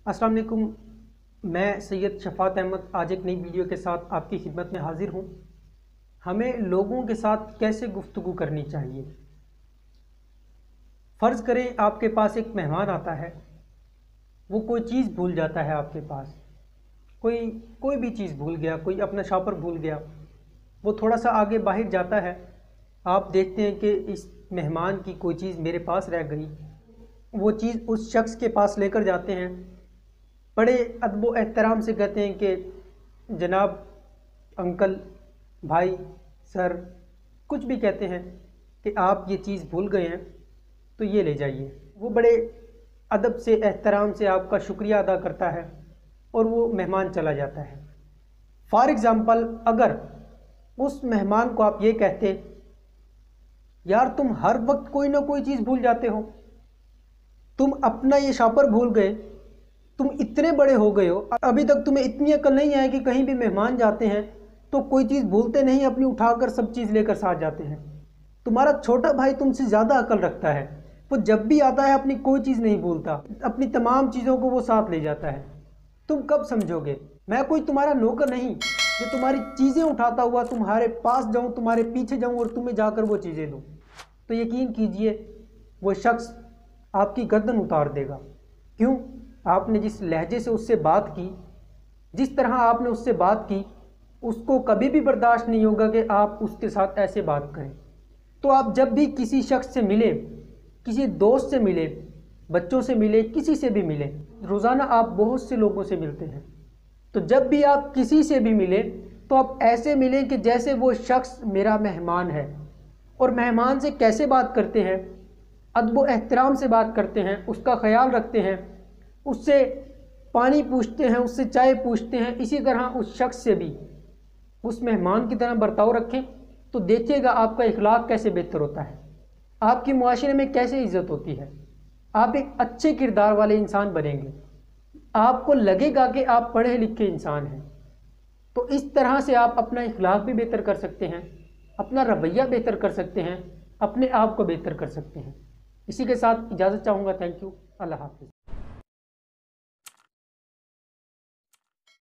अस्सलाम वालेकुम। मैं सैयद शफात अहमद आज एक नई वीडियो के साथ आपकी खिदमत में हाजिर हूँ। हमें लोगों के साथ कैसे गुफ्तगू करनी चाहिए। फ़र्ज़ करें आपके पास एक मेहमान आता है, वो कोई चीज़ भूल जाता है आपके पास, कोई भी चीज़ भूल गया, कोई अपना शॉपर भूल गया, वो थोड़ा सा आगे बाहर जाता है, आप देखते हैं कि इस मेहमान की कोई चीज़ मेरे पास रह गई, वो चीज़ उस शख्स के पास लेकर जाते हैं, बड़े अदब व एहतराम से कहते हैं कि जनाब, अंकल, भाई, सर, कुछ भी कहते हैं कि आप ये चीज़ भूल गए हैं तो ये ले जाइए। वो बड़े अदब से एहतराम से आपका शुक्रिया अदा करता है और वो मेहमान चला जाता है। फॉर एग्ज़ाम्पल, अगर उस मेहमान को आप ये कहते, यार तुम हर वक्त कोई ना कोई चीज़ भूल जाते हो, तुम अपना ये शॉपर भूल गए, तुम इतने बड़े हो गए हो, अभी तक तुम्हें इतनी अकल नहीं है कि कहीं भी मेहमान जाते हैं तो कोई चीज़ भूलते नहीं, अपनी उठाकर सब चीज़ लेकर साथ जाते हैं। तुम्हारा छोटा भाई तुमसे ज़्यादा अकल रखता है, वो जब भी आता है अपनी कोई चीज़ नहीं भूलता, अपनी तमाम चीज़ों को वो साथ ले जाता है। तुम कब समझोगे? मैं कोई तुम्हारा नौकर नहीं कि तुम्हारी चीज़ें उठाता हुआ तुम्हारे पास जाऊँ, तुम्हारे पीछे जाऊँ और तुम्हें जाकर वो चीज़ें दूँ। तो यकीन कीजिए वो शख्स आपकी गर्दन उतार देगा। क्यों? आपने जिस लहजे से उससे बात की, जिस तरह आपने उससे बात की, उसको कभी भी बर्दाश्त नहीं होगा कि आप उसके साथ ऐसे बात करें। तो आप जब भी किसी शख्स से मिले, किसी दोस्त से मिले, बच्चों से मिले, किसी से भी मिले, रोज़ाना आप बहुत से लोगों से मिलते हैं, तो जब भी आप किसी से भी मिले तो आप ऐसे मिलें कि जैसे वो शख्स मेरा मेहमान है। और मेहमान से कैसे बात करते हैं? अदब व एहतराम से बात करते हैं, उसका ख्याल रखते हैं, उससे पानी पूछते हैं, उससे चाय पूछते हैं। इसी तरह उस शख्स से भी उस मेहमान की तरह बर्ताव रखें तो देखिएगा आपका इखलाक कैसे बेहतर होता है, आपकी मुआशरे में कैसे इज़्ज़त होती है, आप एक अच्छे किरदार वाले इंसान बनेंगे, आपको लगेगा कि आप पढ़े लिखे इंसान हैं। तो इस तरह से आप अपना इखलाक भी बेहतर कर सकते हैं, अपना रवैया बेहतर कर सकते हैं, अपने आप को बेहतर कर सकते हैं। इसी के साथ इजाज़त चाहूँगा। Thank you. अल्लाह हाफ़िज़।